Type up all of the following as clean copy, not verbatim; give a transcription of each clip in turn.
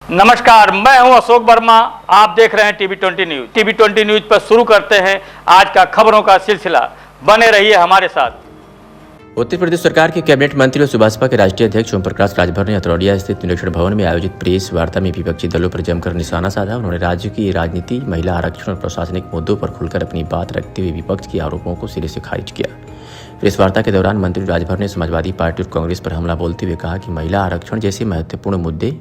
नमस्कार, मैं हूं अशोक वर्मा। आप देख रहे हैं टीवी 20 न्यूज। टीवी 20 न्यूज पर शुरू करते हैं आज का खबरों का सिलसिला। बने रहिए हमारे साथ। उत्तर प्रदेश सरकार के कैबिनेट मंत्री और सुभाषपा के राष्ट्रीय अध्यक्ष ओम प्रकाश राजभर ने अतरौलिया स्थित निरीक्षण भवन में आयोजित प्रेस वार्ता में विपक्षी दलों पर जमकर निशाना साधा। उन्होंने राज्य की राजनीति, महिला आरक्षण और प्रशासनिक मुद्दों पर खुलकर अपनी बात रखते हुए विपक्ष के आरोपों को सिरे से खारिज किया। प्रेस वार्ता के दौरान मंत्री राजभर ने समाजवादी पार्टी और कांग्रेस पर हमला बोलते हुए कहा कि महिला आरक्षण जैसे महत्वपूर्ण मुद्दे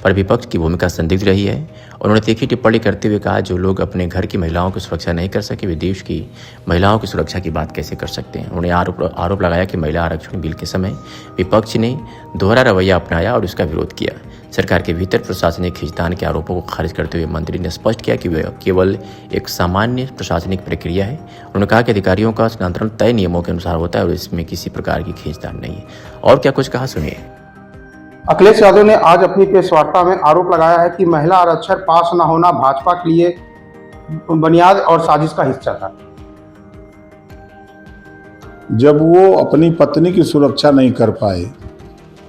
पर विपक्ष की भूमिका संदिग्ध रही है। उन्होंने तीखी टिप्पणी करते हुए कहा, जो लोग अपने घर की महिलाओं की सुरक्षा नहीं कर सके, वे देश की महिलाओं की सुरक्षा की बात कैसे कर सकते हैं। उन्होंने आरोप लगाया कि महिला आरक्षण बिल के समय विपक्ष ने दोहरा रवैया अपनाया और उसका विरोध किया। सरकार के भीतर प्रशासनिक खींचतान के आरोपों को खारिज करते हुए मंत्री ने स्पष्ट किया कि वह केवल एक सामान्य प्रशासनिक प्रक्रिया है। उन्होंने कहा कि अधिकारियों का स्थानांतरण तय नियमों के अनुसार होता है और इसमें किसी प्रकार की खींचतान नहीं है। और क्या कुछ कहा, सुनिए। अखिलेश यादव ने आज अपनी प्रेस वार्ता में आरोप लगाया है कि महिला आरक्षण पास न होना भाजपा के लिए बुनियाद और साजिश का हिस्सा था। जब वो अपनी पत्नी की सुरक्षा नहीं कर पाए,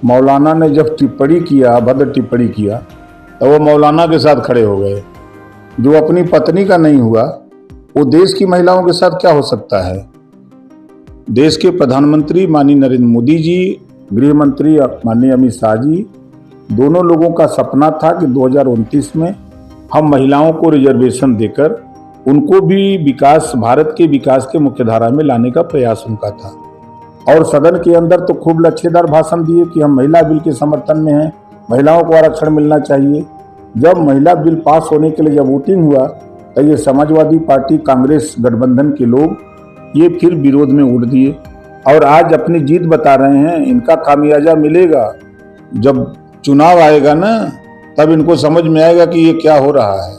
मौलाना ने जब टिप्पणी किया, भद्र टिप्पणी किया, तो वो मौलाना के साथ खड़े हो गए। जो अपनी पत्नी का नहीं हुआ, वो देश की महिलाओं के साथ क्या हो सकता है। देश के प्रधानमंत्री माननीय नरेंद्र मोदी जी, गृह मंत्री माननीय अमित शाह जी, दोनों लोगों का सपना था कि 2029 में हम महिलाओं को रिजर्वेशन देकर उनको भी विकास, भारत के विकास के मुख्यधारा में लाने का प्रयास उनका था। और सदन के अंदर तो खूब लच्छेदार भाषण दिए कि हम महिला बिल के समर्थन में हैं, महिलाओं को आरक्षण मिलना चाहिए। जब महिला बिल पास होने के लिए जब वोटिंग हुआ, तो ये समाजवादी पार्टी, कांग्रेस गठबंधन के लोग ये फिर विरोध में उठ दिए और आज अपनी जीत बता रहे हैं। इनका खामियाजा मिलेगा जब चुनाव आएगा ना, तब इनको समझ में आएगा कि ये क्या हो रहा है।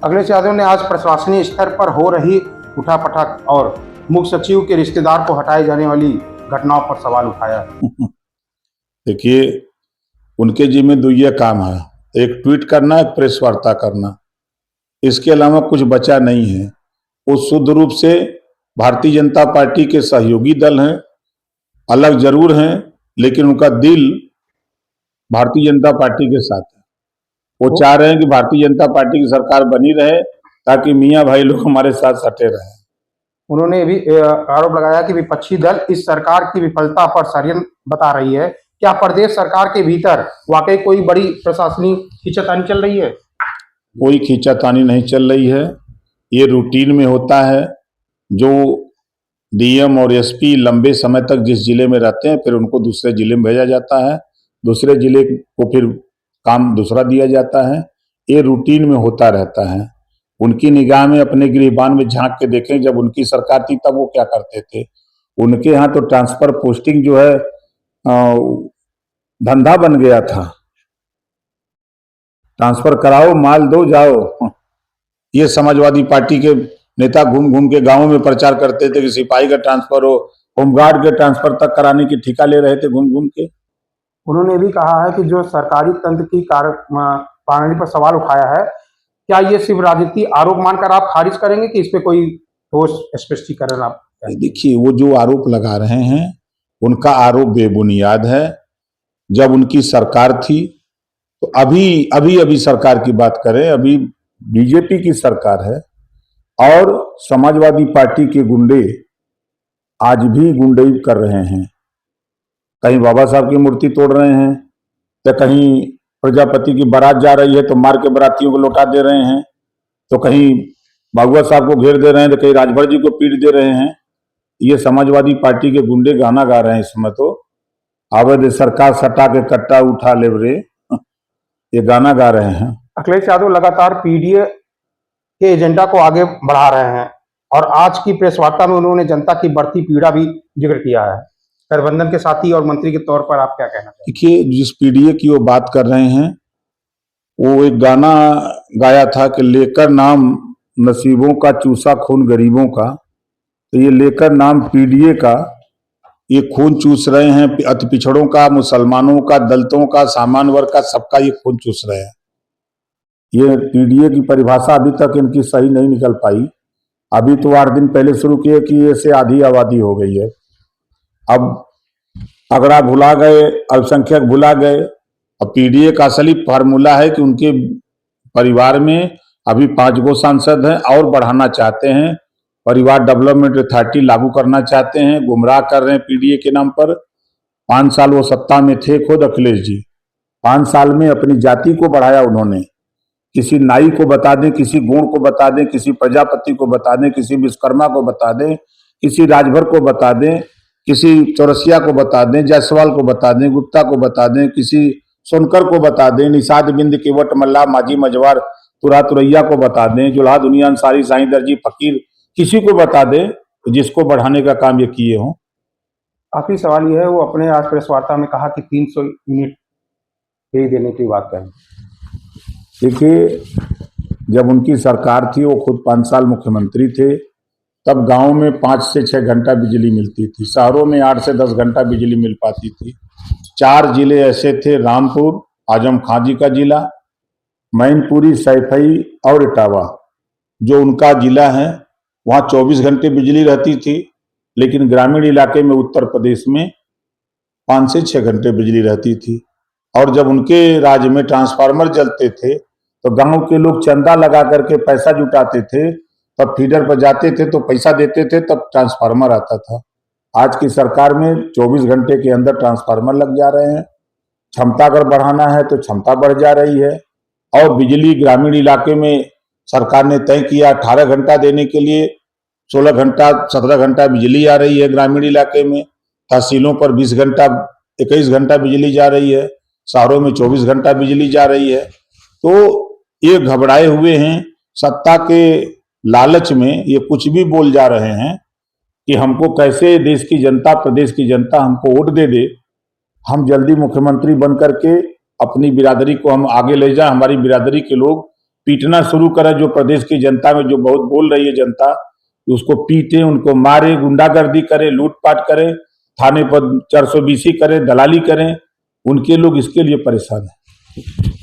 अखिलेश यादव ने आज प्रशासनिक स्तर पर हो रही उठापटक और मुख्य सचिव के रिश्तेदार को हटाए जाने वाली घटनाओं पर सवाल उठाया। देखिए, उनके जिम्मे दुइया काम है, एक ट्वीट करना, एक प्रेस वार्ता करना। इसके अलावा कुछ बचा नहीं है। वो शुद्ध रूप से भारतीय जनता पार्टी के सहयोगी दल हैं, अलग जरूर हैं, लेकिन उनका दिल भारतीय जनता पार्टी के साथ है। वो चाह रहे हैं कि भारतीय जनता पार्टी की सरकार बनी रहे ताकि मियाँ भाई लोग हमारे साथ सटे रहे। उन्होंने भी आरोप लगाया कि विपक्षी दल इस सरकार की विफलता पर षड्यंत्र बता रही है। क्या प्रदेश सरकार के भीतर वाकई कोई बड़ी प्रशासनिक खींचातानी चल रही है? कोई खींचातानी नहीं चल रही है। ये रूटीन में होता है। जो डीएम और एसपी लंबे समय तक जिस जिले में रहते हैं, फिर उनको दूसरे जिले में भेजा जाता है, दूसरे जिले को फिर काम दूसरा दिया जाता है। ये रूटीन में होता रहता है। उनकी निगाह में अपने गिरबान में झांक के देखें, जब उनकी सरकार थी तब वो क्या करते थे। उनके यहाँ तो ट्रांसफर पोस्टिंग जो है धंधा बन गया था। ट्रांसफर कराओ, माल दो, जाओ। ये समाजवादी पार्टी के नेता घूम घूम के गांवों में प्रचार करते थे कि सिपाही का ट्रांसफर हो, होमगार्ड के ट्रांसफर तक कराने की ठेका ले रहे थे घूम घूम के। उन्होंने भी कहा है कि जो सरकारी तंत्र की कार्यप्रणाली पर सवाल उठाया है, क्या ये सिर्फ राजनीति आरोप मानकर आप खारिज करेंगे कि इस पे कोई ठोस स्पष्टीकरण आप? देखिए, वो जो आरोप लगा रहे हैं उनका आरोप बेबुनियाद है। जब उनकी सरकार थी तो अभी सरकार की बात करें, अभी बीजेपी की सरकार है और समाजवादी पार्टी के गुंडे आज भी गुंडई कर रहे हैं। कहीं बाबा साहब की मूर्ति तोड़ रहे हैं, तो कहीं प्रजापति की बारात जा रही है तो मार के बारातियों को लौटा दे रहे हैं, तो कहीं बाबुआ साहब को घेर दे रहे हैं, तो कहीं राजभर जी को पीट दे रहे हैं। ये समाजवादी पार्टी के गुंडे गाना गा रहे हैं इस समय। तो आवेद सरकार सटा के कट्टा उठा ले रे, ये गाना गा रहे हैं। अखिलेश यादव लगातार पीडीए के एजेंडा को आगे बढ़ा रहे हैं और आज की प्रेस वार्ता में उन्होंने जनता की बढ़ती पीड़ा भी जिक्र किया है। गठबंधन के साथी और मंत्री के तौर पर आप क्या कहना चाहते हैं? देखिए, जिस पीडीए की वो बात कर रहे हैं, वो एक गाना गाया था कि लेकर नाम नसीबों का, चूसा खून गरीबों का। तो ये लेकर नाम पीडीए का, ये खून चूस रहे हैं अति पिछड़ों का, मुसलमानों का, दलितों का, सामान्य वर्ग का, सबका ये खून चूस रहे हैं। ये पीडीए की परिभाषा अभी तक इनकी सही नहीं निकल पाई। अभी तो 8 दिन पहले शुरू किए कि ये से आधी आबादी हो गई है। अब अगड़ा भुला गए, अल्पसंख्यक भुला गए, अब पीडीए का असली फार्मूला है कि उनके परिवार में अभी 5 गो सांसद हैं और बढ़ाना चाहते हैं, परिवार डेवलपमेंट अथॉरिटी लागू करना चाहते हैं, गुमराह कर रहे हैं पीडीए के नाम पर। 5 साल वो सत्ता में थे खुद अखिलेश जी, 5 साल में अपनी जाति को बढ़ाया उन्होंने। किसी नाई को बता दें, किसी गुण को बता दें, किसी प्रजापति को बता दें, किसी विश्वकर्मा को बता दें, किसी राजभर को बता दें, किसी चौरसिया को बता दें, जायसवाल को बता दें, गुप्ता को बता दें, किसी सोनकर को बता दें, निषाद बिंद केवट मल्ला माझी मजवार तुरा तुरैया को बता दें, जुल्हा दुनिया अंसारी साईं दर्जी फकीर, किसी को बता दें जिसको बढ़ाने का काम ये किए हों। आखिरी सवाल ये है, वो अपने आज प्रेस वार्ता में कहा कि 300 यूनिट फ्री देने की बात करें। देखिए, जब उनकी सरकार थी, वो खुद 5 साल मुख्यमंत्री थे, तब गांव में 5 से 6 घंटा बिजली मिलती थी, शहरों में 8 से 10 घंटा बिजली मिल पाती थी। 4 जिले ऐसे थे, रामपुर, आजम खां जी का जिला, मैनपुरी, सैफई और इटावा, जो उनका जिला है, वहाँ 24 घंटे बिजली रहती थी। लेकिन ग्रामीण इलाके में उत्तर प्रदेश में 5 से 6 घंटे बिजली रहती थी। और जब उनके राज्य में ट्रांसफार्मर जलते थे तो गांव के लोग चंदा लगा करके पैसा जुटाते थे, तब फीडर पर जाते थे तो पैसा देते थे, तब ट्रांसफार्मर आता था। आज की सरकार में 24 घंटे के अंदर ट्रांसफार्मर लग जा रहे हैं। क्षमता अगर बढ़ाना है तो क्षमता बढ़ जा रही है। और बिजली ग्रामीण इलाके में सरकार ने तय किया 18 घंटा देने के लिए 16 घंटा 17 घंटा बिजली आ रही है ग्रामीण इलाके में। तहसीलों पर 20 घंटा 21 घंटा बिजली जा रही है, शहरों में 24 घंटा बिजली जा रही है। तो ये घबराए हुए हैं, सत्ता के लालच में ये कुछ भी बोल जा रहे हैं कि हमको कैसे देश की जनता, प्रदेश की जनता हमको वोट दे दे, हम जल्दी मुख्यमंत्री बन करके अपनी बिरादरी को हम आगे ले जाएं, हमारी बिरादरी के लोग पीटना शुरू करें। जो प्रदेश की जनता में जो बहुत बोल रही है जनता, उसको पीटे, उनको मारे, गुंडागर्दी करे, लूटपाट करे, थाने पर 420 करे, दलाली करें, उनके लोग इसके लिए परेशान हैं।